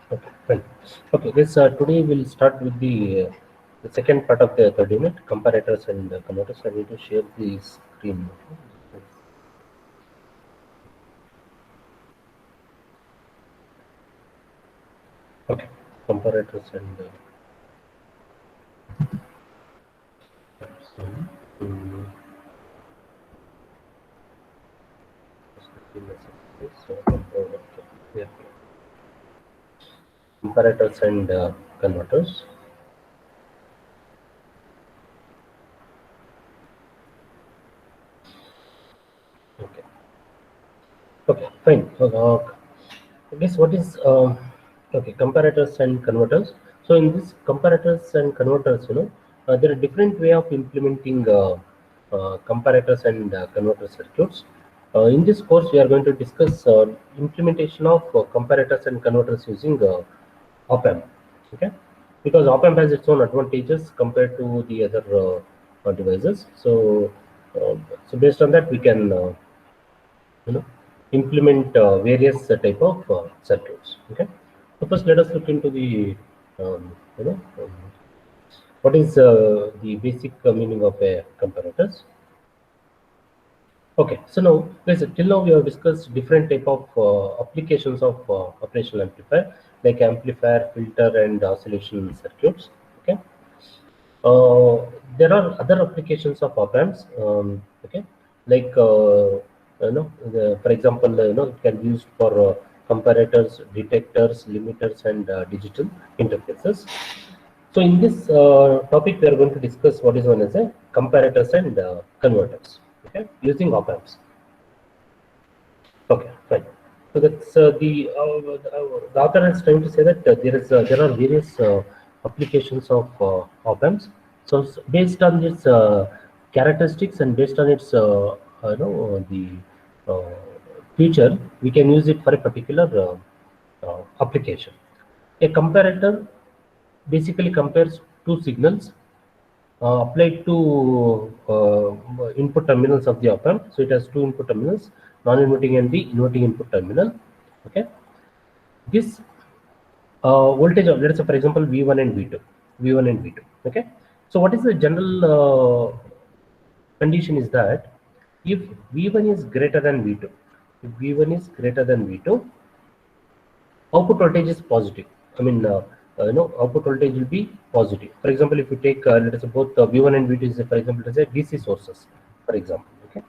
Okay, fine. Okay, this today we'll start with the second part of the third unit, comparators and converters. I need to share the screen. Okay, comparators and so, mm, so, yeah, comparators and converters. Okay, okay, fine. I guess what is okay, comparators and converters. So in this comparators and converters, there are different way of implementing comparators and converter circuits. In this course, we are going to discuss implementation of comparators and converters using op amp. Okay, because op amp has its own advantages compared to the other devices. Uh, so based on that, we can you know implement various type of circuits. Okay, so first let us look into the what is the basic meaning of a comparators. Okay, so now guys, till now we have discussed different type of applications of operational amplifier, like amplifier, filter, and oscillation circuits. Okay, uh, there are other applications of op amps. Okay, like for example, it can be used for comparators, detectors, limiters, and digital interfaces. So in this topic, we are going to discuss what is known as a comparators and converters. Okay, using op amps. Okay, fine. So that's the author is trying to say that there are various applications of op amps. So based on its characteristics and based on its the uh, feature, we can use it for a particular application. A comparator basically compares two signals applied to input terminals of the op amp. So it has two input terminals, non-inverting and the inverting input terminal. Okay, this voltage of, let's say for example, V1 and V2, V1 and V2. Okay, so what is the general condition is that if V1 is greater than V2, if V1 is greater than V2, output voltage is positive. I mean, output voltage will be positive. For example, if you take, let us say both V1 and V2 is, for example, let us say DC sources, for example. Okay,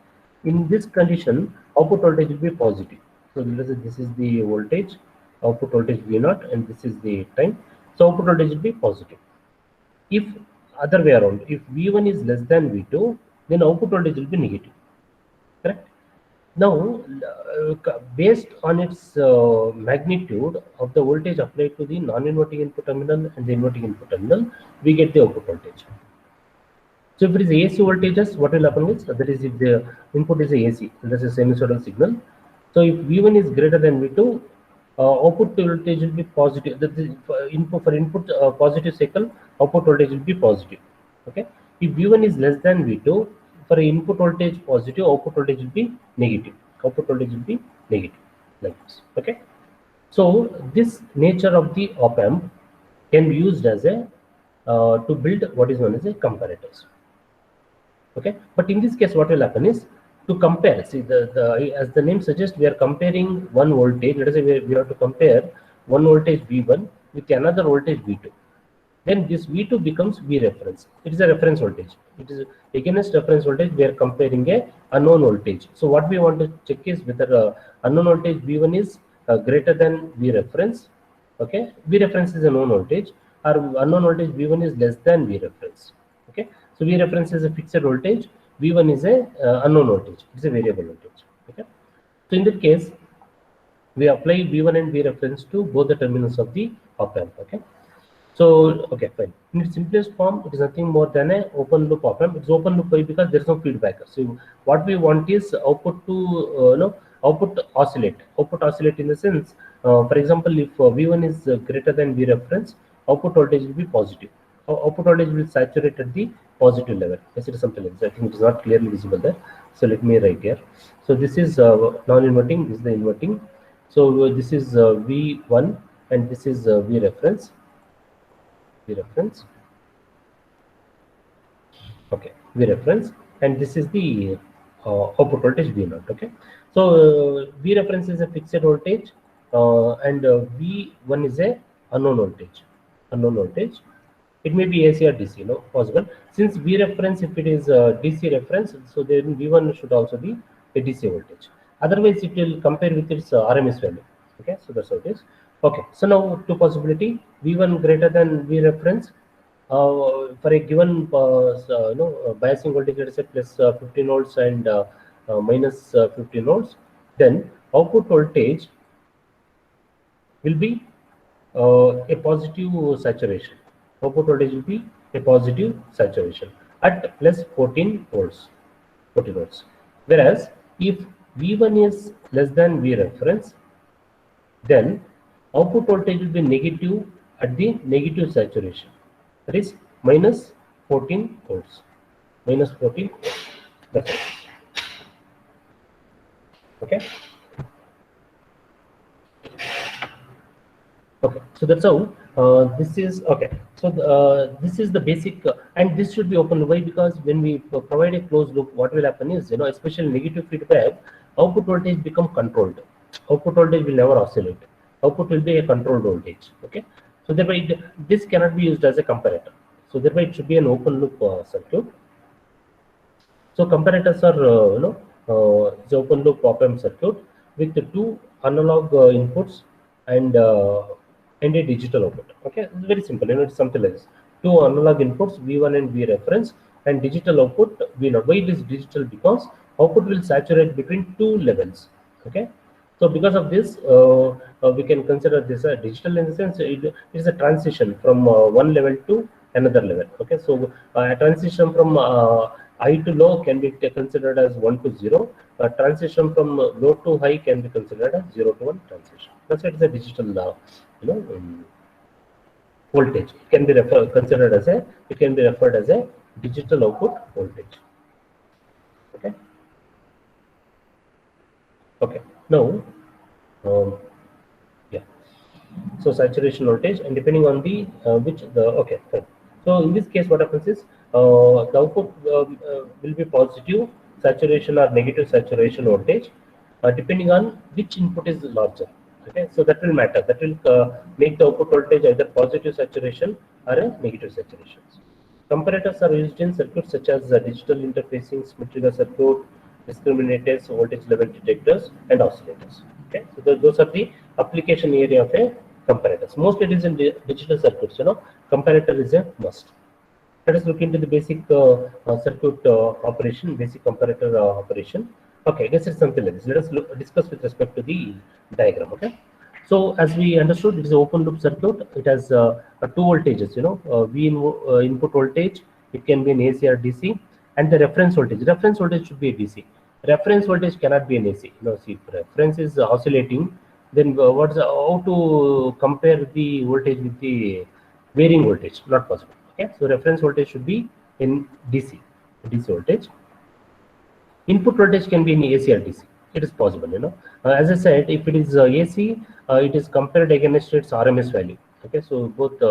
in this condition, output voltage will be positive. So let us say this is the voltage, output voltage V0, and this is the time. So output voltage will be positive. If other way around, if V1 is less than V2, then output voltage will be negative. Correct? Now, based on its magnitude of the voltage applied to the non-inverting input terminal and the inverting input terminal, we get the output voltage. So if it is AC voltages, what will happen is, that is if the input is a AC, that is a sinusoidal signal. So if V1 is greater than V2, output voltage will be positive. That is for input positive cycle, output voltage will be positive. Okay. If V1 is less than V2, for input voltage positive, output voltage will be negative. Output voltage will be negative, like this. Okay. So this nature of the op amp can be used as a to build what is known as a comparators. Okay, but in this case what will happen is, to compare, see the as the name suggests, we are comparing one voltage. Let us say we have to compare one voltage V1 with another voltage V2. Then this V2 becomes V reference. It is a reference voltage. It is against reference voltage. We are comparing a unknown voltage. So what we want to check is whether unknown voltage V1 is greater than V reference. Okay, V reference is a known voltage, or unknown voltage V1 is less than V reference. Okay, so V reference is a fixed voltage. V1 is a unknown voltage. It's a variable voltage. Okay, so in that case, we apply V1 and V reference to both the terminals of the op amp. Okay. So, okay, fine. In its simplest form, it is nothing more than a open loop op amp. It's open loop because there is no feedback. So, what we want is output to output oscillate. Output oscillate in the sense, for example, if V1 is greater than V reference, output voltage will be positive. Output voltage will saturate at the positive level. Yes, it is something like this. I think it is not clearly visible there. So let me write here. So this is non-inverting. This is the inverting. So this is V1. and this is V reference. Okay, V reference, and this is the output voltage V naught. Okay, so V reference is a fixed voltage, and V1 is a unknown voltage. It may be AC or DC, no, possible. Since V reference, if it is DC reference, so then V1 should also be a DC voltage. Otherwise, it will compare with its RMS value. Okay, so that's how it is. Okay, so now two possibility: V1 greater than V reference. For a given biasing voltage, let us say plus 15 volts and minus 15 volts, then output voltage will be a positive saturation. Output voltage will be a positive saturation at plus 14 volts. 14 volts. Whereas if V1 is less than V reference, then output voltage will be negative at the negative saturation. That is minus 14 volts. Minus 14 volts. That's it. Okay. Okay, so that's how this is. Okay, so this is the basic, and this should be open. Why? Because when we provide a closed loop, what will happen is, especially negative feedback, output voltage become controlled. Output voltage will never oscillate. Output will be a controlled voltage. Okay, so thereby this cannot be used as a comparator. So thereby it should be an open loop circuit. So comparators are, it's open loop op-amp circuit with the two analog inputs and a digital output. Okay, it's very simple. It's something like this: two analog inputs V1 and V reference, and digital output V0. Why it is digital? Because output will saturate between two levels. Okay, so because of this, we can consider this a digital in the sense it is a transition from one level to another level. Okay, so a transition from high to low can be considered as 1 to 0. A transition from low to high can be considered as 0 to 1 transition. That's why it is a digital, voltage. It can be considered as a. It can be referred as a digital output voltage. Okay. Okay. Now, yeah. So saturation voltage, and depending on the okay, fine. So in this case, what happens is the output will be positive saturation or negative saturation voltage, depending on which input is larger. Okay, so that will matter. That will make the output voltage either positive saturation or a negative saturation. Comparators are used in circuits such as digital interfacing, symmetrical circuit, discriminators, voltage level detectors, and oscillators. Okay, so those are the application area of a comparators. Mostly it is in digital circuits. Comparator is a must. Let us look into the basic circuit operation, basic comparator operation. Okay, I guess it's something like this. Let us discuss with respect to the diagram. Okay. So as we understood, it is an open loop circuit. It has two voltages. Input voltage. It can be an AC or DC, and the reference voltage. Reference voltage should be a DC. Reference voltage cannot be an AC. See, if reference is oscillating, then how to compare the voltage with the varying voltage? Not possible. Okay, so reference voltage should be in DC voltage. Input voltage can be in AC or DC. It is possible. As I said, if it is AC, it is compared against its RMS value. Okay, so both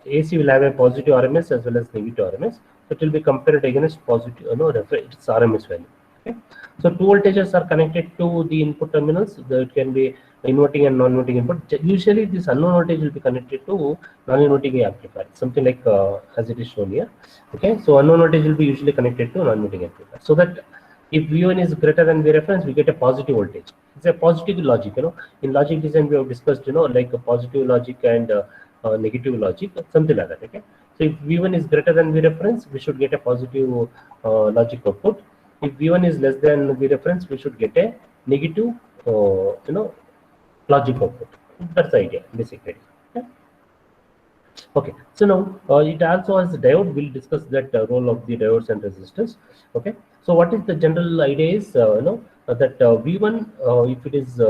AC will have a positive RMS as well as negative RMS. It will be compared against positive, its RMS value. Okay, so two voltages are connected to the input terminals. It can be inverting and non-inverting input. Usually, this unknown voltage will be connected to non-inverting amplifier, something like as it is shown here. Okay, so unknown voltage will be usually connected to non-inverting amplifier, so that if V1 is greater than V reference, we get a positive voltage. It's a positive logic. In logic design, we have discussed, like a positive logic and negative logic, something like that. Okay, so if V1 is greater than V reference, we should get a positive logic output. If V1 is less than V reference, we should get a negative, logic output. That's the idea, basically. Okay. Okay, so now it also has diode. We'll discuss that role of the diodes and resistors. Okay, so what is the general idea is that V1, if it is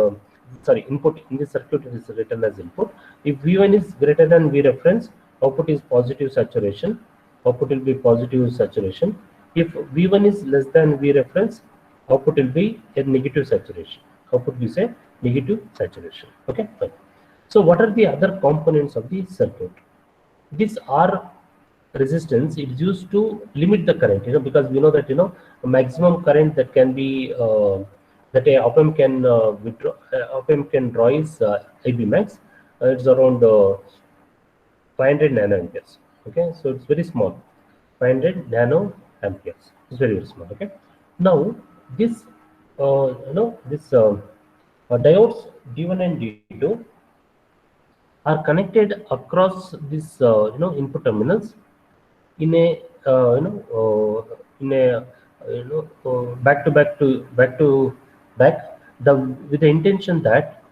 sorry, input in the circuit is written as input. If V1 is greater than V reference, output is positive saturation. Output will be positive saturation. If V1 is less than V reference, output will be a negative saturation. Output is a negative saturation. Okay, fine. So what are the other components of the circuit? This R resistance is used to limit the current, because we know that maximum current that can be that a op-amp can withdraw, op-amp can draw is IB max. It's around 500 nanoamperes. Okay, so it's very small, 500 nanoamperes. It's very small. Okay, now this this diodes D1 and D2 are connected across this input terminals in a in a back to back, the with the intention that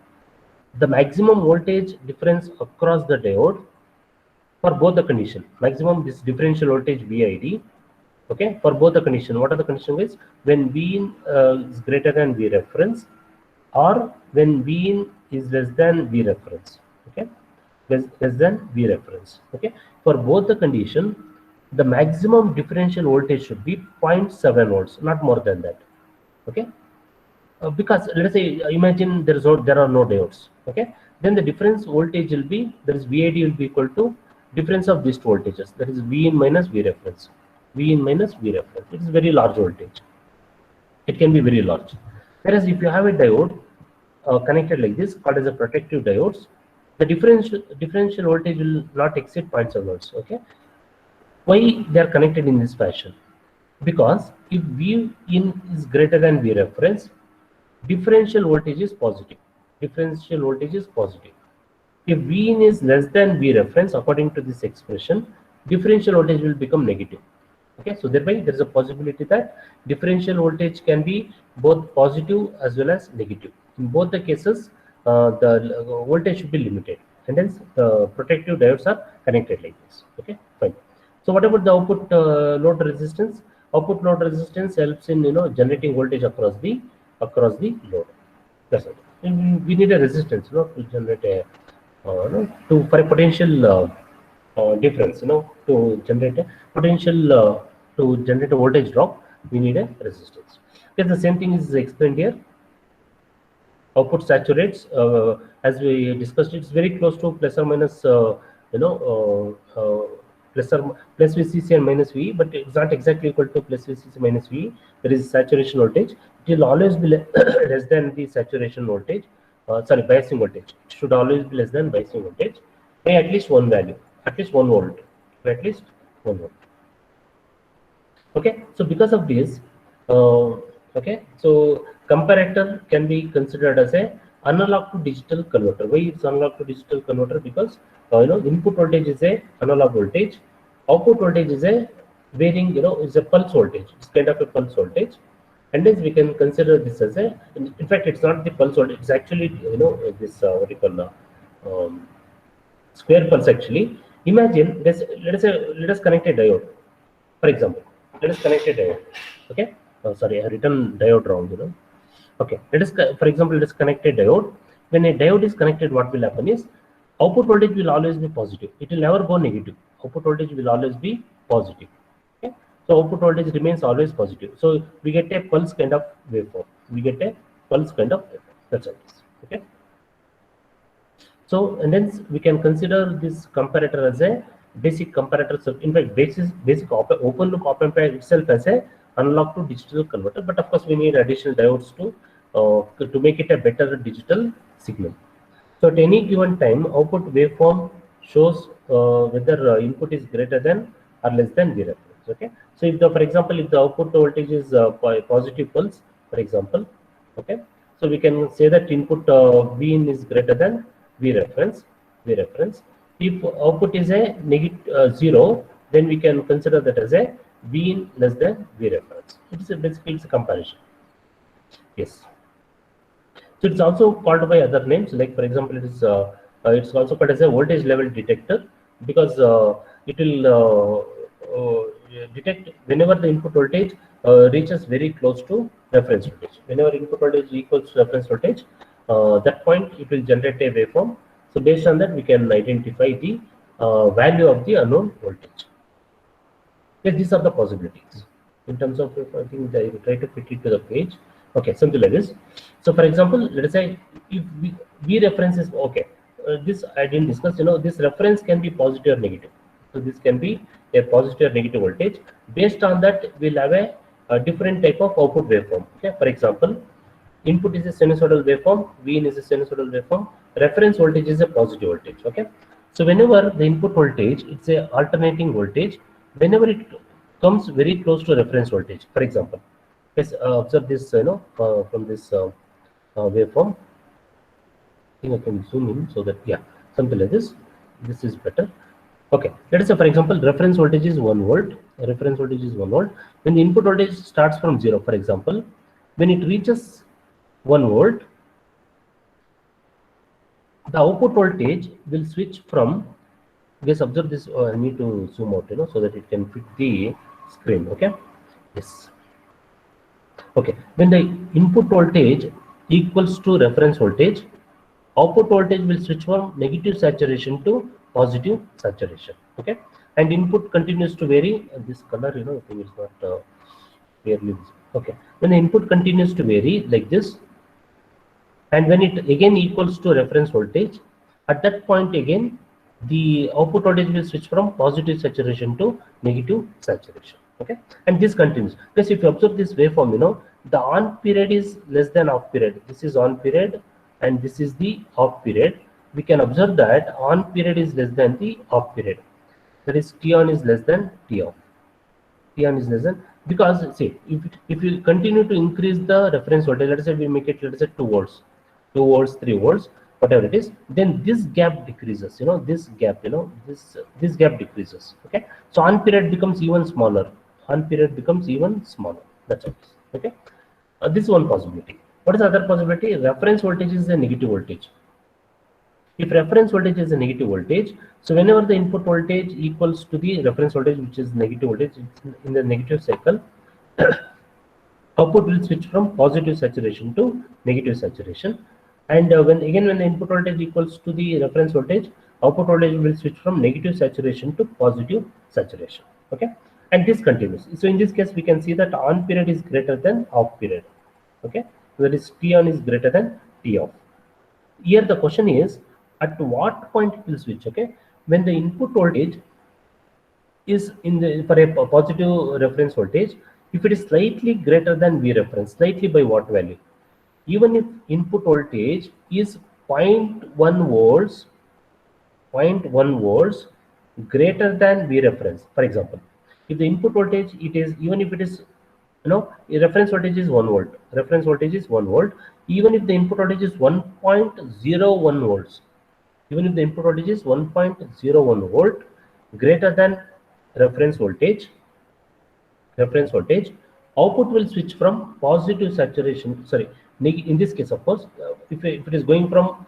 the maximum voltage difference across the diode for both the condition, maximum this differential voltage VID, okay, for both the condition. What are the condition is when V in is greater than V reference, or when V in is less than V reference, okay, less than V reference, okay. For both the condition, the maximum differential voltage should be 0.7 volts, not more than that, okay. Because let us say, imagine there are no diodes, okay, then the difference voltage will be, that is VID will be equal to difference of these two voltages, that is V in minus V reference, V in minus V reference. It is very large voltage, it can be very large. Whereas if you have a diode connected like this, called as a protective diodes, the differential voltage will not exceed 0.7 volts, okay. Why they are connected in this fashion? Because if V in is greater than V reference, differential voltage is positive. Differential voltage is positive. If V in is less than V reference, according to this expression, differential voltage will become negative. Okay, so thereby there is a possibility that differential voltage can be both positive as well as negative. In both the cases, the voltage should be limited, and hence the protective diodes are connected like this. Okay, fine. So what about the output load resistance? Output load resistance helps in generating voltage across the load. That's it. And we need a resistance, to generate a for a potential difference, to generate a potential to generate a voltage drop, we need a resistance. Okay, the same thing is explained here. Output saturates, as we discussed, it's very close to plus or minus you know plus VCC and minus V, but it's not exactly equal to plus VCC minus V. There is saturation voltage. It will always be less than the saturation voltage, sorry, biasing voltage. It should always be less than biasing voltage by at least one value, at least 1 volt, by at least 1 volt. Okay, so because of this, okay, so comparator can be considered as a analog to digital converter. Why it's analog to digital converter? Because input voltage is a analog voltage, output voltage is a varying, is a pulse voltage. It's kind of a pulse voltage, and then we can consider this as a. In fact, it's not the pulse voltage. It's actually this what you call square pulse actually. Imagine let us connect a diode, for example. Let us connect a diode. Okay. Oh, sorry, I have written diode wrong. Okay. For example, let us connect a diode. When a diode is connected, what will happen is output voltage will always be positive. It will never go negative. Output voltage will always be positive. Okay. So output voltage remains always positive. So we get a pulse kind of waveform. We get a pulse kind of waveform. That's all. Okay. So, and then we can consider this comparator as a basic comparator. So, in fact, basic open loop op amp itself as a analog to digital converter. But of course, we need additional diodes to make it a better digital signal. So, at any given time, output waveform shows whether input is greater than or less than V reference. Okay. So, if for example, if the output voltage is positive pulse, for example, okay. So, we can say that input V in is greater than V reference. If output is a negative 0, then we can consider that as a V in less than V reference. It is basically it's a comparison. Yes. So it's also called by other names, like for example, it's also called as a voltage level detector, because it will detect whenever the input voltage reaches very close to reference voltage. Whenever input voltage equals to reference voltage, that point it will generate a waveform. So based on that, we can identify the value of the unknown voltage. Yes, these are the possibilities. In terms of, I think I will try to fit it to the page. Okay, something like this. So for example, let us say if V reference is okay. this I didn't discuss. This reference can be positive or negative. So this can be a positive or negative voltage. Based on that, we'll have a different type of output waveform. Okay, for example, input is a sinusoidal waveform, Vin is a sinusoidal waveform, reference voltage is a positive voltage. Okay, so whenever the input voltage, it's a alternating voltage, whenever it comes very close to reference voltage. For example, let's observe this, from this waveform. I think I can zoom in so that, yeah, something like this. This is better. Okay, let us say, for example, reference voltage is 1 volt. Reference voltage is 1 volt. When the input voltage starts from 0, for example, when it reaches 1 volt, the output voltage will switch from, just observe this, I need to zoom out, so that it can fit the screen. Okay, yes. Okay, when the input voltage equals to reference voltage, output voltage will switch from negative saturation to positive saturation. Okay, and input continues to vary. This color, I think it's not clearly visible. Okay, when the input continues to vary like this, and when it again equals to reference voltage, at that point again the output voltage will switch from positive saturation to negative saturation. Okay, and this continues, because if you observe this waveform, the on period is less than off period. This is on period and this is the off period. We can observe that on period is less than the off period, that is T on is less than T off. T on is less than, because see, if you continue to increase the reference voltage, let us say we make it, let us say 2 volts, 2 volts, 3 volts, whatever it is, then this gap decreases. This gap, this gap decreases. Okay, so on period becomes even smaller. On period becomes even smaller. That's all. Okay, this is one possibility. What is the other possibility? Reference voltage is a negative voltage. If reference voltage is a negative voltage, so whenever the input voltage equals to the reference voltage, which is negative voltage, in the negative cycle, output will switch from positive saturation to negative saturation. And when the input voltage equals to the reference voltage, output voltage will switch from negative saturation to positive saturation. Okay, and this continues. So in this case, we can see that on period is greater than off period. Okay, so that is T on is greater than T off. Here the question is, at what point it will switch? Okay, when the input voltage is in the, for a positive reference voltage, if it is slightly greater than V reference, slightly by what value? Even if input voltage is 0.1 volts, 0.1 volts greater than V reference, for example, if the input voltage, it is, even if it is, reference voltage is 1 volt, reference voltage is 1 volt, even if the input voltage is 1.01 volts, even if the input voltage is 1.01 volt greater than reference voltage, output will switch from positive saturation, sorry, in this case, of course, if it is going from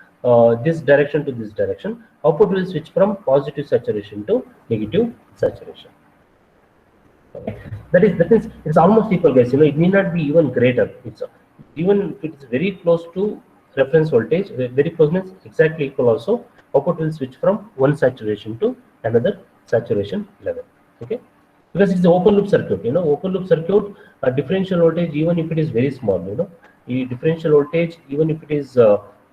this direction to this direction, output will switch from positive saturation to negative saturation. Okay. That is it's almost equal, guys. It need not be even greater. It's even if it's very close to reference voltage, very close means exactly equal also, output will switch from one saturation to another saturation level. Okay, because it's an open loop circuit. Open loop circuit, differential voltage, even if it is very small, the differential voltage, even if it is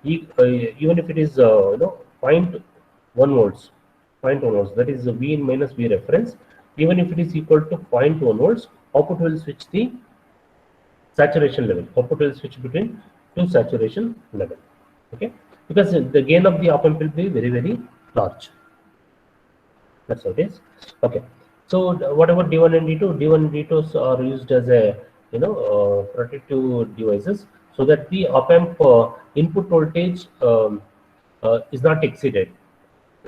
even if it is 0.1 volts, 0.1 volts, that is V in minus V reference, even if it is equal to 0.1 volts, output will switch the saturation level. Output will switch between two saturation level. Okay, because the gain of the op amp will be very, very large. That's how it is. Okay, so what about D1 and D2? D1 and D2 are used as a protective devices, so that the op amp input voltage is not exceeded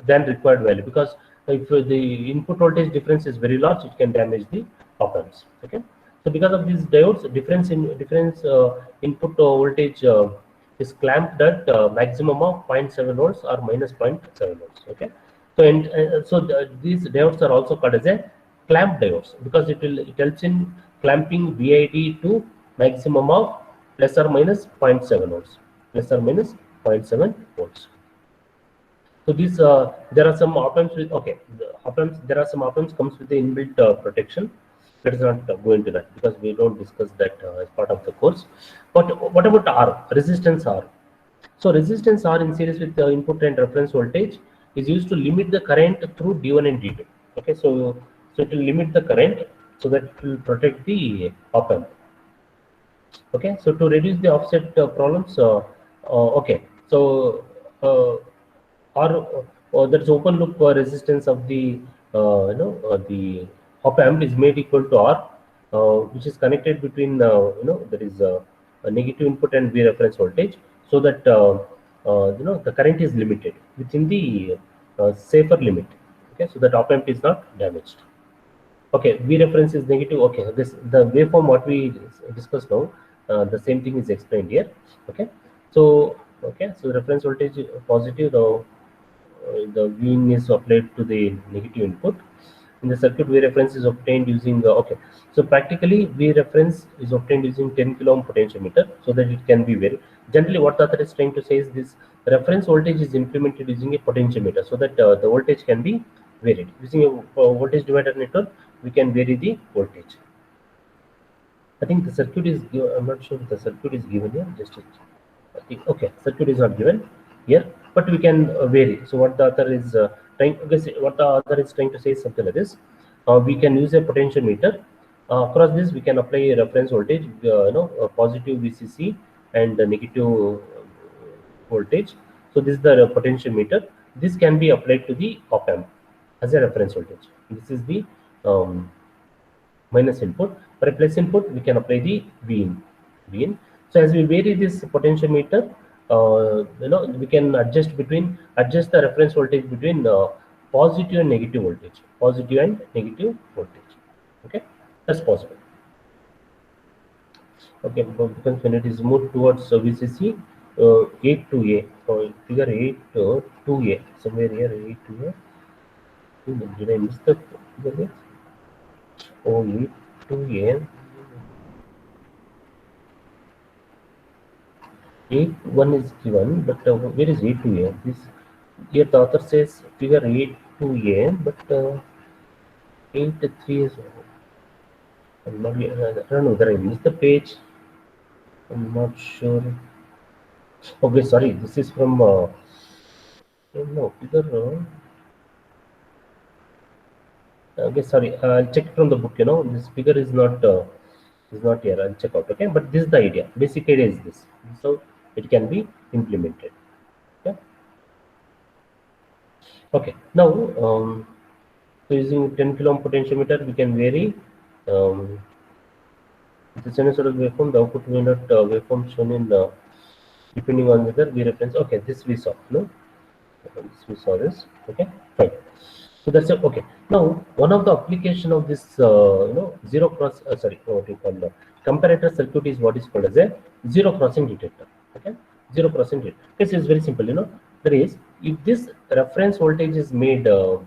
than required value, because if the input voltage difference is very large, it can damage the op amps. Okay, so because of these diodes, difference input voltage is clamped at maximum of 0.7 volts or minus 0.7 volts. Okay, so these diodes are also called as a clamp diodes, because it helps in clamping VID to maximum of plus or minus 0.7 volts, plus or minus 0.7 volts. So these there are some op amps with, okay, there are some op amps comes with the inbuilt protection. Let us not go into that, because we don't discuss that as part of the course. But what about R, resistance R? So resistance R in series with the input and reference voltage is used to limit the current through D1 and D2. Okay, so it will limit the current so that it will protect the op amp. Okay, so to reduce the offset problems, okay, so there's open loop resistance of the the op amp is made equal to R, which is connected between there is a negative input and V reference voltage, so that the current is limited within the safer limit. Okay, so that op amp is not damaged. Okay, V reference is negative. Okay, this the waveform what we discussed now. The same thing is explained here. Okay, so so reference voltage positive. The V in is applied to the negative input. In the circuit, V reference is obtained using okay. So practically, V reference is obtained using 10 kilo ohm potentiometer, so that it can be varied. Generally, what the author is trying to say is this reference voltage is implemented using a potentiometer, so that the voltage can be varied. Using a voltage divider network, we can vary the voltage. I think the circuit is I'm not sure if the circuit is given here. Just to check. I think okay, circuit is not given here, but we can vary. So what the author is what the author is trying to say is something like this. We can use a potentiometer. Across this, we can apply a reference voltage, a positive VCC and a negative voltage. So this is the potentiometer. This can be applied to the op amp as a reference voltage. This is the minus input. For a plus input, we can apply the V in. V in. So as we vary this potentiometer, we can adjust the reference voltage between positive and negative voltage. Positive and negative voltage. Okay, that's possible. Okay, because when it is moved towards VCC, 8 to A, so figure 8 to 2A, somewhere here 8 to A. Did I miss the figure? Oh, 8 to A. 8 1 is given, but where is 8 to A? This here the author says figure 8 to A, but 8 3 is. I'm not, I don't know whether I missed the page. I'm not sure. Okay, sorry. This is from no figure. Okay, sorry. I'll check from the book. This figure is not here. I'll check out. Okay, but this is the idea. Basic idea is this. So it can be implemented. Okay. Okay. Now, so using 10 kilo ohm potentiometer, we can vary the sinusoidal waveform. The output waveform shown in depending on whether we reference. Okay, this we saw. No, this we saw this. Okay, fine. So that's it. Okay. Now, one of the application of this, zero cross, what do you call the comparator circuit is what is called as a zero crossing detector. Okay, zero crossing detector. This is very simple. That is, if this reference voltage is made, okay,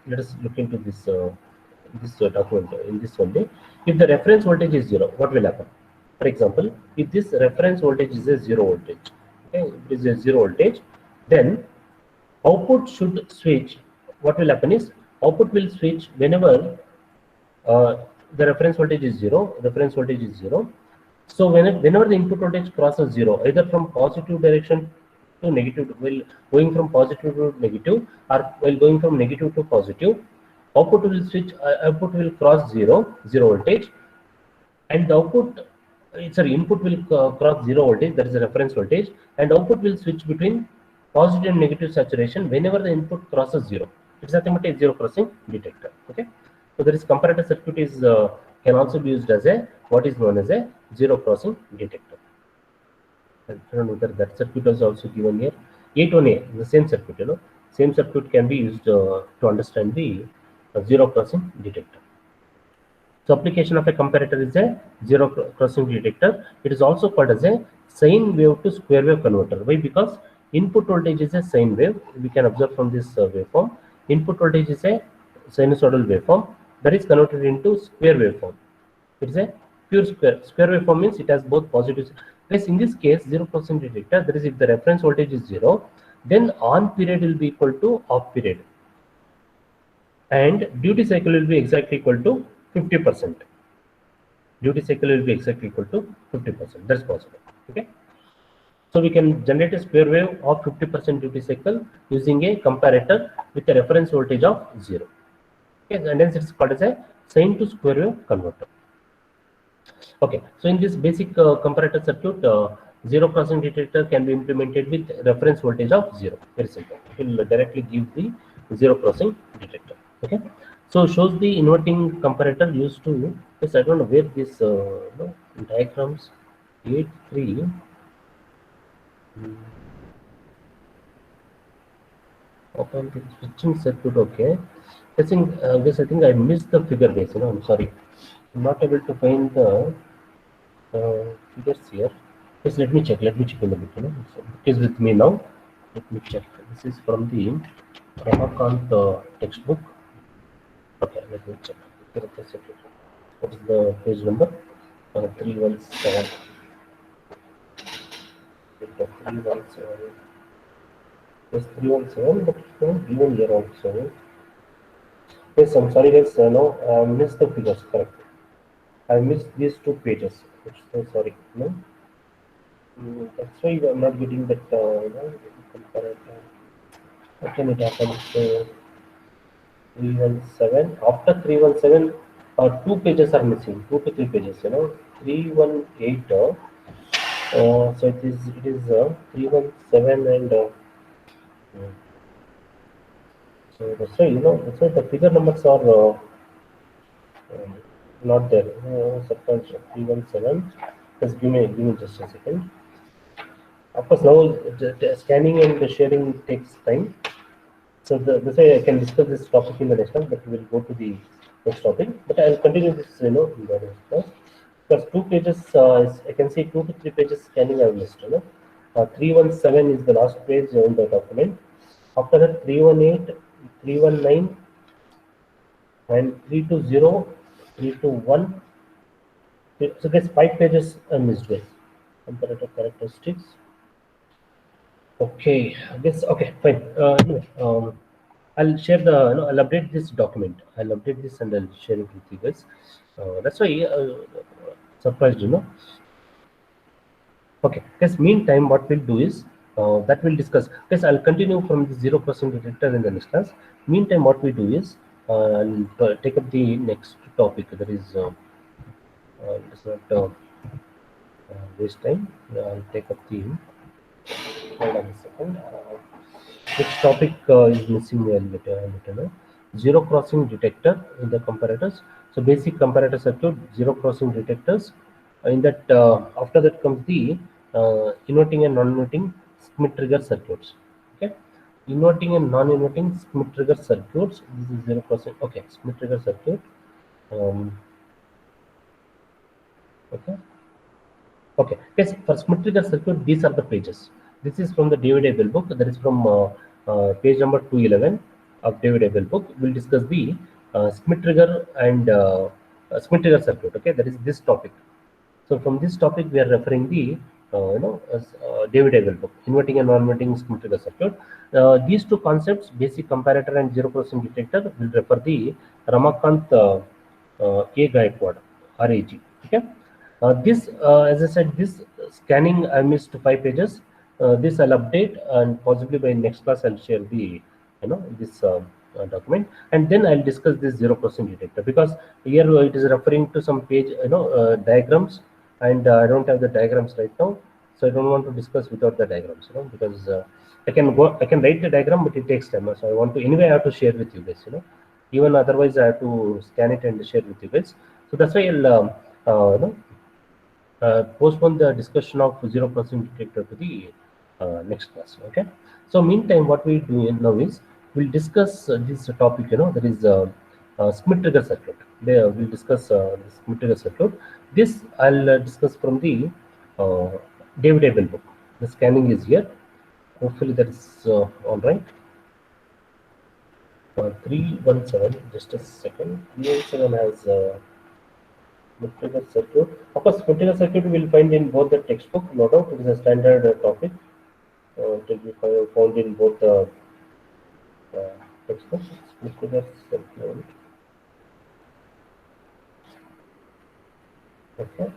let us look into this document in this one day. If the reference voltage is zero, what will happen? For example, if this reference voltage is a zero voltage, okay, it is a zero voltage, then output should switch. What will happen is output will switch whenever the reference voltage is zero. Reference voltage is zero. So whenever the input voltage crosses zero, either from positive direction to negative, while going from positive to negative, or while going from negative to positive, output will switch. Output will cross zero voltage, and the output. Sorry, input will cross zero voltage. That is the reference voltage, and output will switch between positive and negative saturation whenever the input crosses zero. It's nothing but a zero crossing detector. Okay, so there is comparator circuit is can also be used as a what is known as a zero crossing detector. I don't know whether that circuit is also given here. 8-1A, the same circuit, same circuit can be used to understand the zero crossing detector. So application of a comparator is a zero crossing detector. It is also called as a sine wave to square wave converter. Why? Because input voltage is a sine wave. We can observe from this waveform. Input voltage is a sinusoidal waveform that is converted into square waveform. It is a pure square. Square waveform means it has both positives. Plus, in this case, zero crossing detector, that is, if the reference voltage is zero, then on period will be equal to off period, and duty cycle will be exactly equal to 50%. duty cycle will be exactly equal to 50%. That's possible. Okay. So we can generate a square wave of 50% duty cycle using a comparator with a reference voltage of 0. Okay, and hence it's called as a sine to square wave converter. Okay, so in this basic comparator circuit, zero crossing detector can be implemented with reference voltage of 0. Very simple. It will directly give the zero crossing detector. Okay, so shows the inverting comparator used to. Yes, I don't know where this diagrams 8.3. Open the switching circuit. Okay, I think I missed the figure base. I'm sorry. I'm not able to find the figures here. Yes, let me check. Let me check in the book. So book is with me now. Let me check. This is from the Ramakant textbook. Okay, let me check. What is the page number? 317. 317. Yes, 317, but it's not given here also. Yes, I'm sorry, guys. No, I missed the figures. Correct. I missed these two pages. So sorry. No, that's why I'm not getting that. Comparator. How can it happen? So 317. After 317, two pages are missing. 2 to 3 pages. 318. So it is 317 and so that's why the figure numbers are um, not there. Substantial 317. Just give me just a second. Of course, now the scanning and the sharing takes time. So this way I can discuss this topic in the next one, but we will go to the next topic. But I will continue this, in the next class. Because 2 pages, I can see 2 to 3 pages scanning I have missed. 317 is the last page on the document. After that, 318, 319, and 320, 321. So there's 5 pages missed with comparative characteristics. Okay, this okay, fine. Anyway, I'll share I'll update this document. I'll update this and I'll share it with you guys. That's why surprised, Okay, guys. Meantime, what we'll do is that we'll discuss. Guys, I'll continue from the zero percent detector in the next class. Meantime, what we do is I'll take up the next topic. That is, let's not waste time. I'll take up the. Hold on a second. Which topic is missing a little, no? Zero crossing detector in the comparators. So basic comparator circuit, zero crossing detectors. In that, after that comes the inverting and non-inverting Schmitt trigger circuits. Okay, inverting and non-inverting Schmitt trigger circuits. This is zero crossing. Okay, Schmitt trigger circuit. Um, okay. Okay, yes, for Schmitt trigger circuit, these are the pages. This is from the David Abel book. That is from page number 211 of David Abel book. We'll discuss the Schmitt trigger and Schmitt trigger circuit. Okay, that is this topic. So from this topic, we are referring the David Abel book, inverting and non-inverting Schmitt trigger circuit. These two concepts, basic comparator and zero crossing detector, will refer the Ramakant A. Gaikwad, RAG. Okay. This, as I said, this scanning I missed 5 pages. This I'll update, and possibly by next class I'll share the, this document, and then I'll discuss this zero crossing detector, because here it is referring to some page, diagrams, and I don't have the diagrams right now, so I don't want to discuss without the diagrams, because I can write the diagram, but it takes time. So I want to anyway I have to share with you guys, even otherwise I have to scan it and share with you guys. So that's why I'll postpone the discussion of zero percent detector to the next class. Okay. So meantime, what we do now is we'll discuss this topic. That is Schmitt trigger circuit. There we'll discuss the Schmitt trigger circuit. This I'll discuss from the uh, David Abel book. The scanning is here. Hopefully that is all right. 317. Just a second. 317 has. Multiple circuit. Of course, multiple circuit we will find in both the textbook, no doubt. It is a standard topic. It will be found in both the textbooks. Multiple circuit. Okay.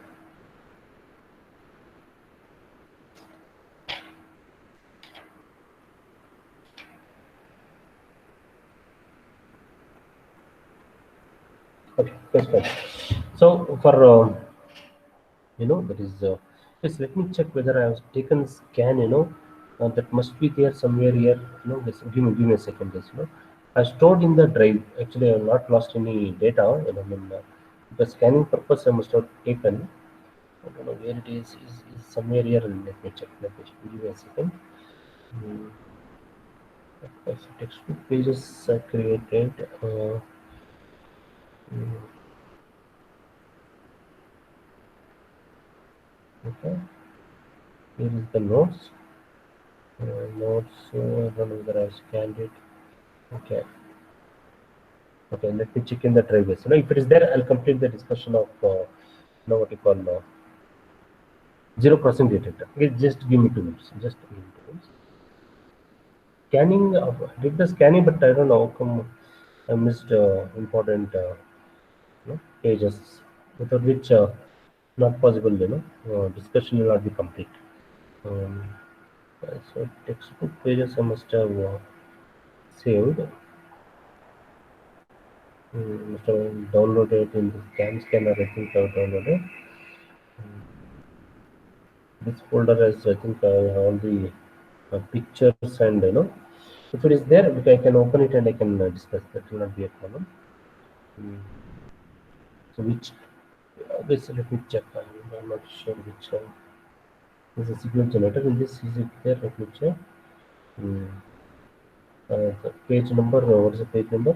Okay, that's fine. So for that is just let me check whether I have taken scan. That must be there somewhere here. Just give me a second. Just I stored in the drive. Actually, I have not lost any data. I mean, the scanning purpose I must have taken. I don't know where it is somewhere here. Let me check. Give me a second. Hmm. Okay, so textbook pages are created. Mm, okay, here is the notes. Notes. I don't know whether I scanned it. Okay. Okay, let me check in the drivers. If it is there, I'll complete the discussion of what you call zero crossing detector. Okay, just give me 2 minutes. Just give me 2 minutes. Scanning, did the scanning, but I don't know how come I missed important pages, without which not possible. Discussion will not be complete. Um, so textbook pages I must have saved. Must have downloaded in the scanner. I think I've downloaded. This folder has, I think, all the pictures, and if it is there, I can open it and I can discuss. That will not be a problem. Mm. So which this, let me check. I'm not sure which is a signal generator. In this, is it there? Let me check. Mm. The page number. What is the page number?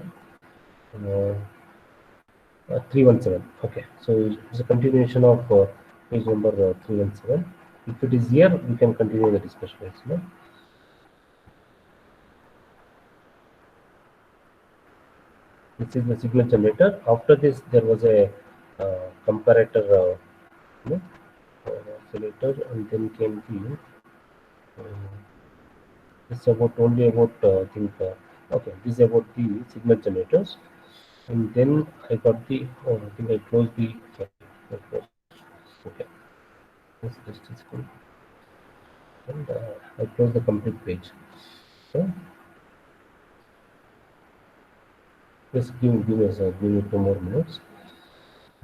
317. Okay, so it's a continuation of page number 317. If it is here, we can continue the discussion. This is the signal generator. After this, there was a comparator you know, oscillator, and then came the this about only about I think okay, this is about the signal generators, and then I got the I think I closed the okay, this is cool, and I closed the complete page. So just give me 2 more minutes.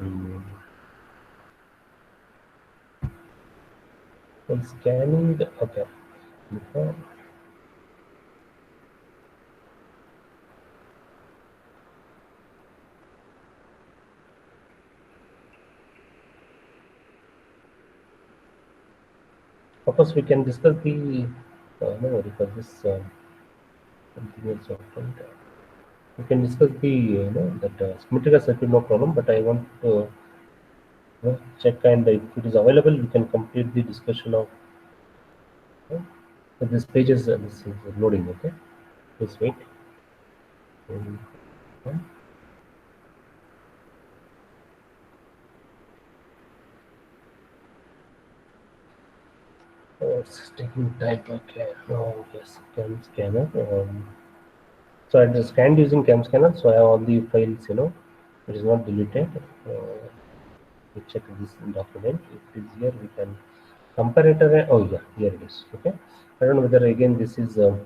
Mm. And scanning, okay. Before, of course, we can discuss the no worry for this continuous open. We can discuss the that symmetrical circuit, no problem. But I want to check, and if it is available, we can complete the discussion of this pages. This is loading. Okay, please wait. Um, oh, it's taking time. Okay. Oh yes, cam scanner. So I just scanned using cam scanner. So I have all the files. It is not deleted. We check this document. If it is here, we can comparator. Oh yeah, here it is. Okay. I don't know whether again this is the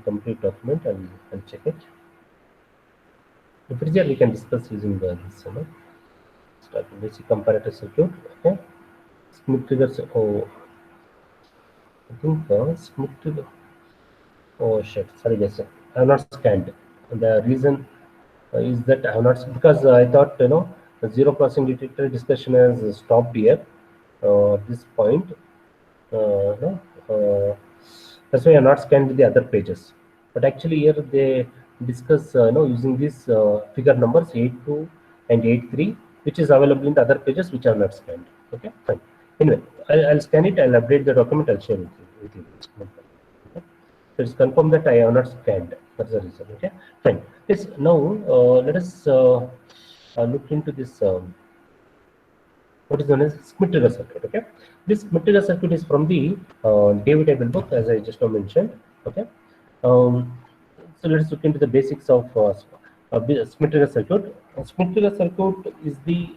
complete document. I'll check it. If it is here, we can discuss using this. Start basic comparator circuit. Okay. Smith triggers. Oh, I think Smith trigger. Oh shit. Sorry, guys. I have not scanned. The reason is that I have not, because I thought the zero crossing detector discussion has stopped here. This point. No, that's why I not scanned the other pages. But actually here they discuss using these figure numbers 82 and 83, which is available in the other pages which are not scanned. Okay, fine. Anyway, I'll scan it. I'll update the document. I'll share with you. Okay? So it's confirmed that I have not scanned. That's the reason. Okay, fine. Yes. Now let us look into this. What is known as Schmitt-Trigger circuit. Okay, this Schmitt-Trigger circuit is from the David Abel book, as I just now mentioned. Okay, so let's look into the basics of Schmitt-Trigger circuit. Schmitt-Trigger circuit is the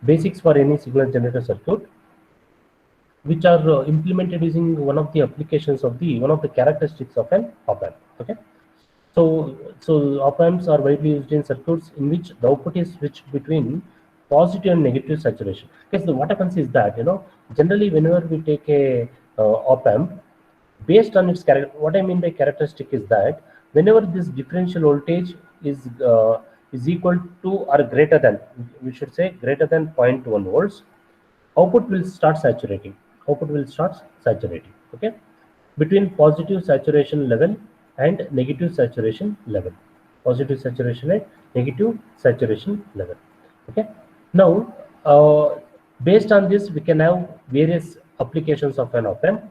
basics for any signal generator circuit, which are implemented using one of the applications of the one of the characteristics of an op-amp. Okay, so op-amps are widely used in circuits in which the output is switched between positive and negative saturation. Because what happens is that, generally whenever we take a op-amp, based on its character, what I mean by characteristic is that whenever this differential voltage is equal to or greater than, we should say greater than 0.1 volts, output will start saturating. Output will start saturating. Okay, between positive saturation level and negative saturation level. Positive saturation and negative saturation level. Okay. Now, based on this, we can have various applications of an op-amp,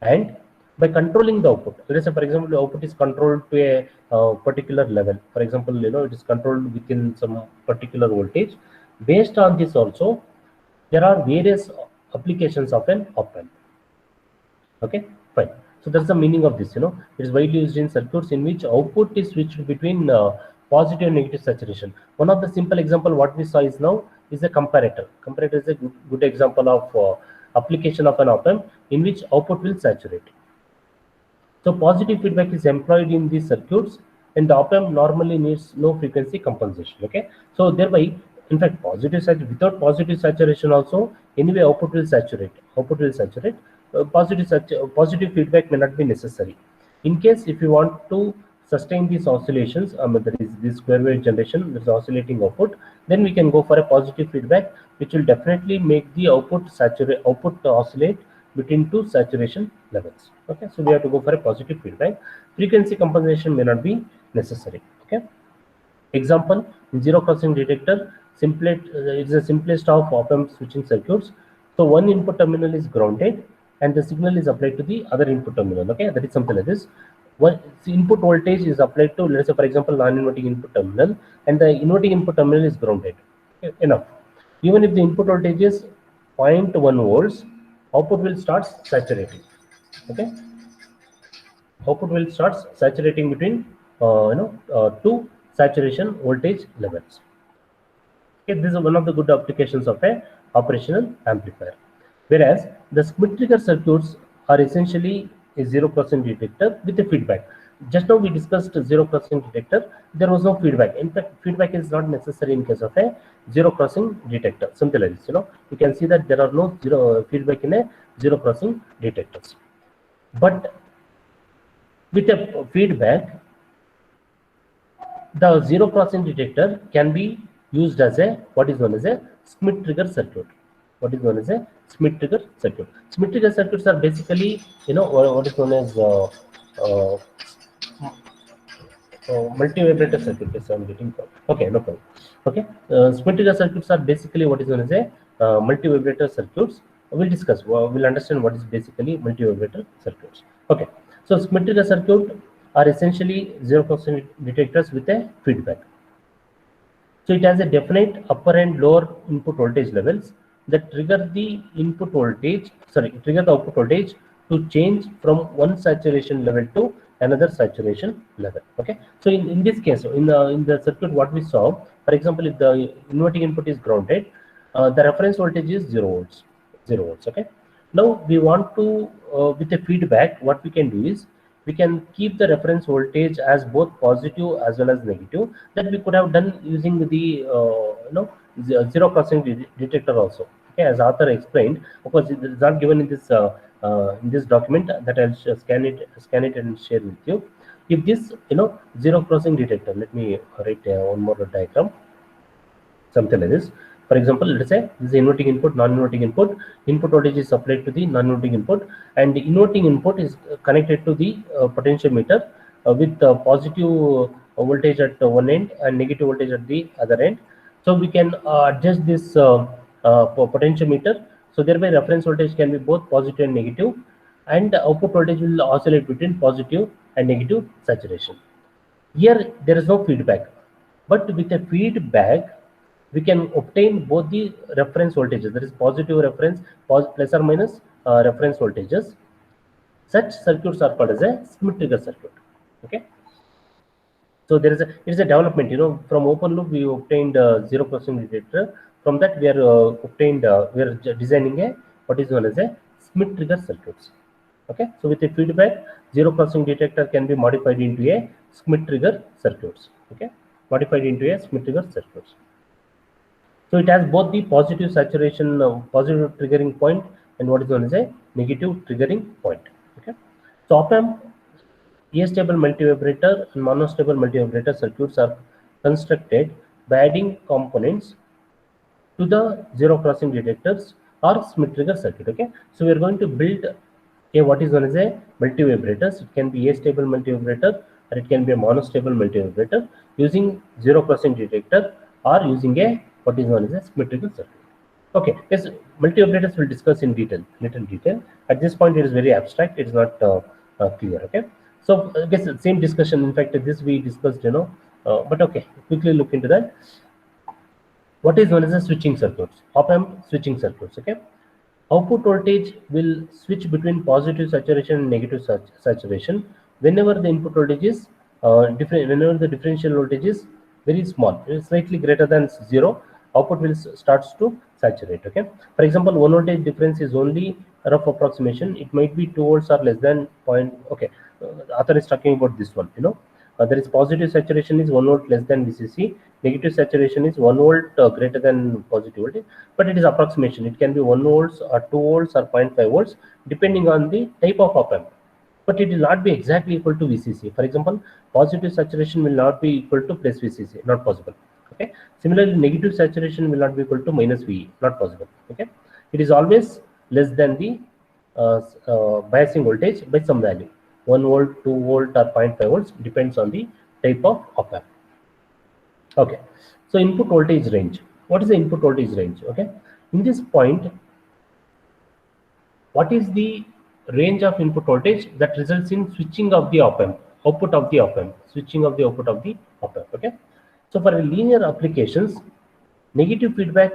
and by controlling the output, let's say for example the output is controlled to a particular level. For example, it is controlled within some particular voltage. Based on this also, there are various applications of an op-amp. Okay, fine. So that's the meaning of this. It is widely used in circuits in which output is switched between positive and negative saturation. One of the simple example what we saw is now is a comparator. Comparator is a good example of application of an op-amp in which output will saturate. So positive feedback is employed in these circuits, and the op-amp normally needs no frequency compensation. Okay, so thereby, in fact, without positive saturation also, anyway output will saturate. Output will saturate. Positive feedback may not be necessary. In case if you want to sustain these oscillations, there is this square wave generation, there is oscillating output, then we can go for a positive feedback, which will definitely make the output oscillate between two saturation levels. Okay, so we have to go for a positive feedback. Frequency compensation may not be necessary. Okay, example, zero crossing detector. It's the simplest of op-amp switching circuits. So one input terminal is grounded and the signal is applied to the other input terminal. Okay, that is something like this. One input voltage is applied to, let's say for example, non-inverting input terminal, and the inverting input terminal is grounded. Okay, enough. Even if the input voltage is 0.1 volts, output will start saturating. Okay, output will start saturating between two saturation voltage levels. Okay, this is one of the good applications of a operational amplifier. Whereas the Schmitt trigger circuits are essentially a zero crossing detector with a feedback. Just now we discussed zero crossing detector. There was no feedback. In fact, feedback is not necessary in case of a zero crossing detector. Something like this. You can see that there are no feedback in a zero crossing detectors. But with a feedback, the zero crossing detector can be used as a what is known as a Schmitt trigger circuit. What is known as a Schmitt trigger circuit? Schmitt trigger circuits are basically, what is known as multi-vibrator circuit. Yes, I'm getting called. Okay, no problem. Okay, Schmitt trigger circuits are basically what is known as a multi-vibrator circuits. We'll discuss. We'll understand what is basically multi-vibrator circuits. Okay, so Schmitt trigger circuit are essentially zero crossing detectors with a feedback. So it has a definite upper and lower input voltage levels that trigger the trigger the output voltage to change from one saturation level to another saturation level. Okay. So in this case, in the circuit, what we saw, for example, if the inverting input is grounded, the reference voltage is 0 volts. 0 volts. Okay. Now we want to, with a feedback, what we can do is we can keep the reference voltage as both positive as well as negative. That we could have done using the zero crossing detector also. Okay, as author explained, of course it is not given in this document, that I'll scan it and share with you. If this zero crossing detector, let me write one more diagram, something like this. For example, let's say this is inverting input, non-inverting input. Input voltage is supplied to the non-inverting input, and the inverting input is connected to the potentiometer with positive voltage at one end and negative voltage at the other end. So we can adjust this potentiometer. So thereby reference voltage can be both positive and negative, and the output voltage will oscillate between positive and negative saturation. Here there is no feedback, but with a feedback we can obtain both the reference voltages, that is positive reference, plus or minus reference voltages. Such circuits are called as a Schmitt trigger circuit. Okay. So it's a development. From open loop we obtained zero crossing detector. From that we are we are designing a what is known as a Schmitt trigger circuits. Okay, so with a feedback, zero crossing detector can be modified into a Schmitt trigger circuits. Okay, modified into a Schmitt trigger circuits. So it has both the positive saturation, positive triggering point, and what is known as a negative triggering point. Okay, so op-amp astable multivibrator and monostable multivibrator circuits are constructed by adding components to the zero crossing detectors or Schmitt trigger circuit. Okay, so we are going to build a what is known as a multivibrators. It can be a stable multivibrator or it can be a monostable multivibrator using zero crossing detector or using a what is known as a Schmitt trigger circuit. Okay, yes, multivibrators will discuss in detail, little detail. At this point, it is very abstract. It is not clear. Okay, so I guess the same discussion. In fact, this we discussed, but okay, quickly look into that. What is known as a switching circuits? Op-amp switching circuits. Okay, output voltage will switch between positive saturation and negative saturation whenever the input voltage is different. Whenever the differential voltage is very small, it is slightly greater than zero, output will starts to saturate. Okay, for example, one voltage difference is only a rough approximation. It might be 2 volts or less than point. Okay, the author is talking about this one. There is positive saturation is 1 volt less than VCC, negative saturation is 1 volt greater than positive voltage, but it is approximation. It can be 1 volts or 2 volts or 0.5 volts depending on the type of op-amp. But it will not be exactly equal to VCC. For example, positive saturation will not be equal to plus VCC, not possible. Okay. Similarly, negative saturation will not be equal to minus VE, not possible. Okay. It is always less than the biasing voltage by some value. 1 volt, 2 volt, or 0.5 volts depends on the type of op-amp. Okay, so input voltage range. What is the input voltage range? Okay, in this point, what is the range of input voltage that results in switching of the op-amp, output of the op-amp, switching of the output of the op-amp. Okay, so for linear applications, negative feedback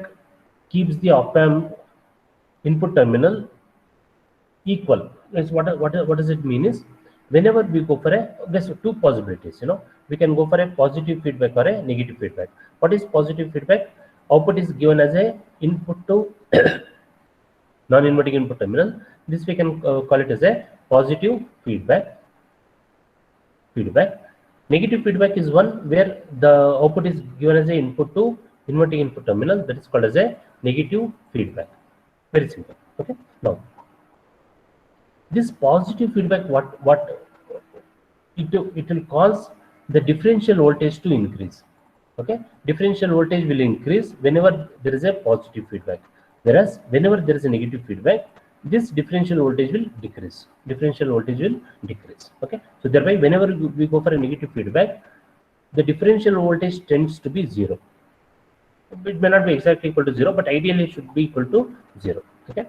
keeps the op-amp input terminal equal. Is what does it mean is whenever we go for there's two possibilities. We can go for a positive feedback or a negative feedback. What is positive feedback? Output is given as a input to non-inverting input terminal. This we can call it as a positive feedback. Negative feedback is one where the output is given as a input to inverting input terminal. That is called as a negative feedback. Very simple. Okay. Now, this positive feedback, it will cause the differential voltage to increase. Okay, differential voltage will increase whenever there is a positive feedback, whereas whenever there is a negative feedback, this differential voltage will decrease. Okay, so thereby whenever we go for a negative feedback, the differential voltage tends to be zero. It may not be exactly equal to zero, but ideally it should be equal to zero. Okay,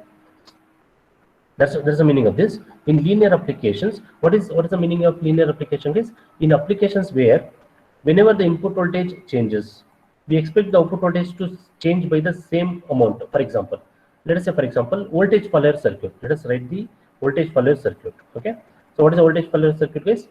that's the meaning of this. In linear applications, what is the meaning of linear application is in applications where whenever the input voltage changes, we expect the output voltage to change by the same amount. For example, let us say voltage follower circuit. Let us write the voltage follower circuit. Okay, so what is the voltage follower circuit is?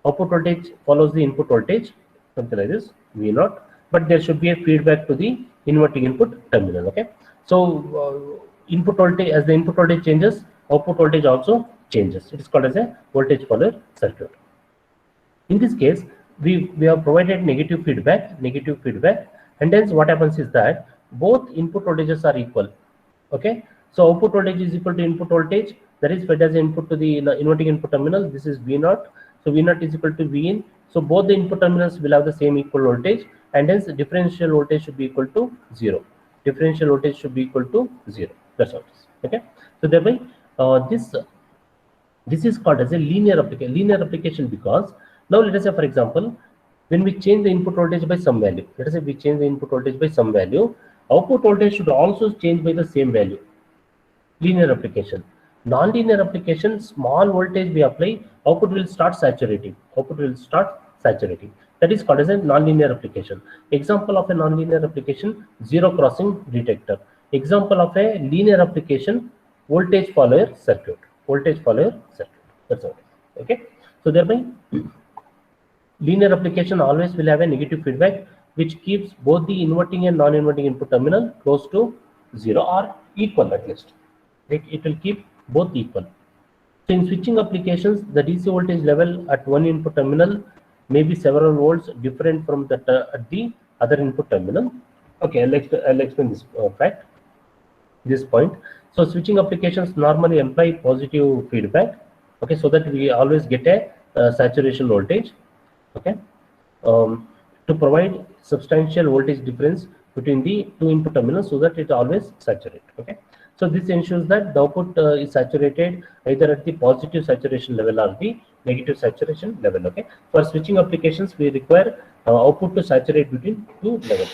Output voltage follows the input voltage, something like this, V naught, but there should be a feedback to the inverting input terminal. Okay, so input voltage, as the input voltage changes, output voltage also changes. It is called as a voltage follower circuit. In this case, we have provided negative feedback, and then what happens is that both input voltages are equal. Okay, so output voltage is equal to input voltage, that is fed as input to the inverting input terminal. This is V naught, so V naught is equal to V in. So both the input terminals will have the same equal voltage, and hence the differential voltage should be equal to zero. Differential voltage should be equal to zero. That's all it is. Okay, so thereby this is called as a linear application because now let us say, for example, when we change the input voltage by some value, let us say we change the input voltage by some value, output voltage should also change by the same value. Linear application. Non-linear application, small voltage we apply, output will start saturating. That is called as a non-linear application. Example of a non-linear application, zero crossing detector. Example of a linear application, voltage follower circuit. That's all. Okay, so thereby linear application always will have a negative feedback which keeps both the inverting and non-inverting input terminal close to 0 or equal at least. It will keep both equal. So in switching applications, the DC voltage level at one input terminal may be several volts different from that at the other input terminal. Okay, I'll explain this fact, this point. So switching applications normally imply positive feedback. Okay, so that we always get a saturation voltage. Okay, to provide substantial voltage difference between the two input terminals, so that it always saturate. Okay, so this ensures that the output is saturated either at the positive saturation level or the negative saturation level. Okay, for switching applications we require output to saturate between two levels.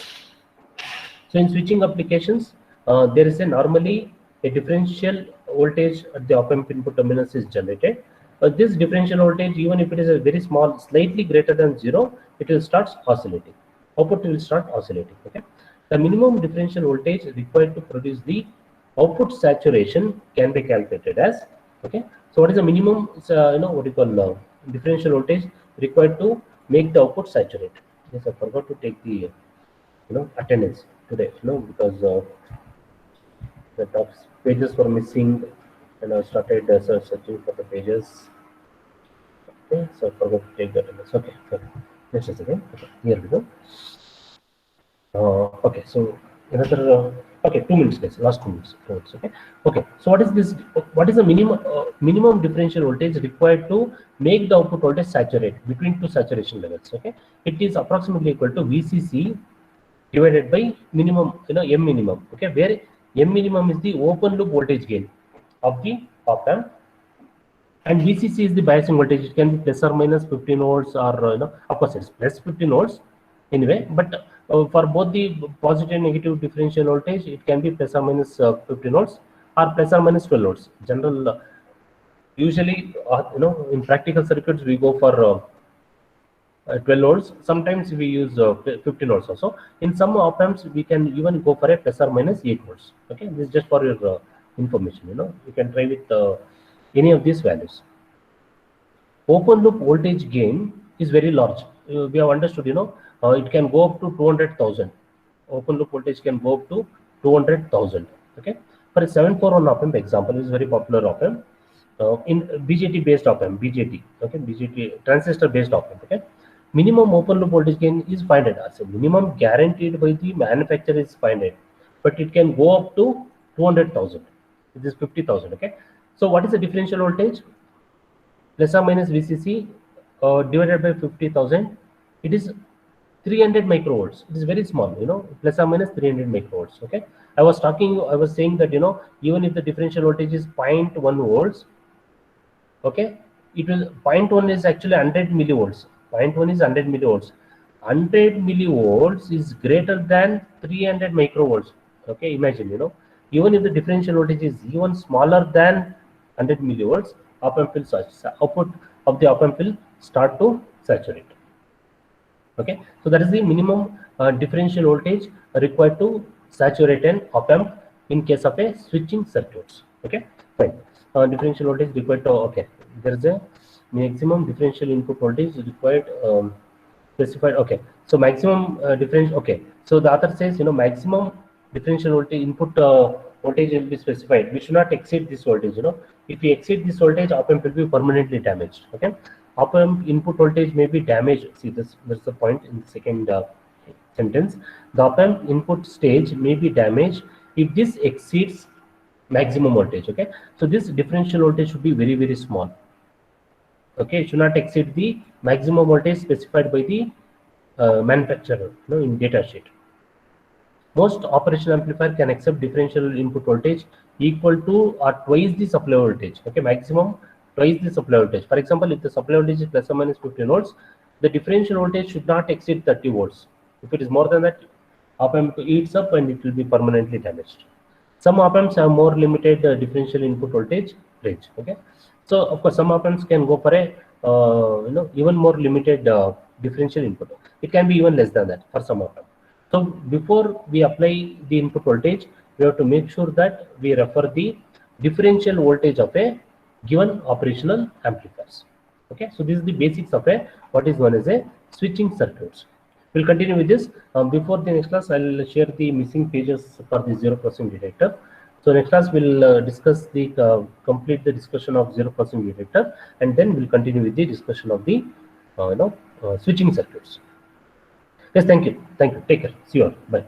So in switching applications, there is a normally a differential voltage at the op-amp input terminals is generated. This differential voltage, even if it is a very small, slightly greater than 0, it will start oscillating. Output will start oscillating. Okay. The minimum differential voltage required to produce the output saturation can be calculated as, okay. So what is the minimum? What you call differential voltage required to make the output saturate. Yes, I forgot to take the attendance today, because the top pages were missing, and I started searching for the pages. Okay, so I forgot to take the attendance. Okay, next is again. Okay, here we go. Okay, so another okay, 2 minutes guys, last 2 minutes. Okay, okay. So what is this? What is the minimum differential voltage required to make the output voltage saturate between two saturation levels? Okay, it is approximately equal to VCC divided by minimum, M minimum. Okay, where M minimum is the open loop voltage gain of the op amp, and VCC is the biasing voltage. It can be plus or minus 15 volts, or of course it's plus 15 volts anyway. But for both the positive and negative differential voltage, it can be plus or minus 15 volts or plus or minus 12 volts. General, usually in practical circuits we go for 12 volts. Sometimes we use 15 volts also. In some op amps we can even go for a plus or minus 8 volts. Okay, this is just for your information. You can try with any of these values. Open loop voltage gain is very large. We have understood, it can go up to 200,000. Open loop voltage can go up to 200,000. Okay, for a 741 op amp example, is very popular op amp in BJT based op amp, BJT. Okay, BJT transistor based op amp. Okay, minimum open loop voltage gain is 500. So minimum guaranteed by the manufacturer is 500, but it can go up to 200,000. It is 50,000. Okay, so what is the differential voltage? Plus or minus VCC divided by 50,000. It is 300 microvolts. It is very small, plus or minus 300 microvolts. Okay, I was saying that even if the differential voltage is 0.1 volts, okay, it will 0.1 is actually 100 millivolts. 0.1 is 100 millivolts. 100 millivolts is greater than 300 microvolts. Okay, imagine, even if the differential voltage is even smaller than 100 millivolts, op-amp will output of the op-amp will start to saturate. Okay, so that is the minimum differential voltage required to saturate an op-amp in case of a switching circuits. Okay, fine. Differential voltage required to, okay, there is a maximum differential input voltage required specified. Okay, so maximum differential. Okay, so the author says maximum differential voltage input voltage will be specified. We should not exceed this voltage. If we exceed this voltage, op-amp will be permanently damaged. Okay, op-amp input voltage may be damaged. See, that's the point in the second sentence. The op-amp input stage may be damaged if this exceeds maximum voltage. Okay, so this differential voltage should be very, very small. Okay, it should not exceed the maximum voltage specified by the manufacturer in data sheet. Most operational amplifier can accept differential input voltage equal to or twice the supply voltage. Okay, maximum twice the supply voltage. For example, if the supply voltage is plus or minus 15 volts, the differential voltage should not exceed 30 volts. If it is more than that, op-amp eats up and it will be permanently damaged. Some op-amps have more limited differential input voltage range. Okay, so of course some op-amps can go for a even more limited differential input. It can be even less than that for some op-amp. So before we apply the input voltage, we have to make sure that we refer the differential voltage of a given operational amplifiers. Okay, so this is the basics of a what is known as a switching circuits. We'll continue with this. Before the next class, I'll share the missing pages for the 0% detector. So next class we'll discuss the complete the discussion of 0% detector, and then we'll continue with the discussion of the switching circuits. Yes, thank you. Thank you. Take care. See you all. Bye.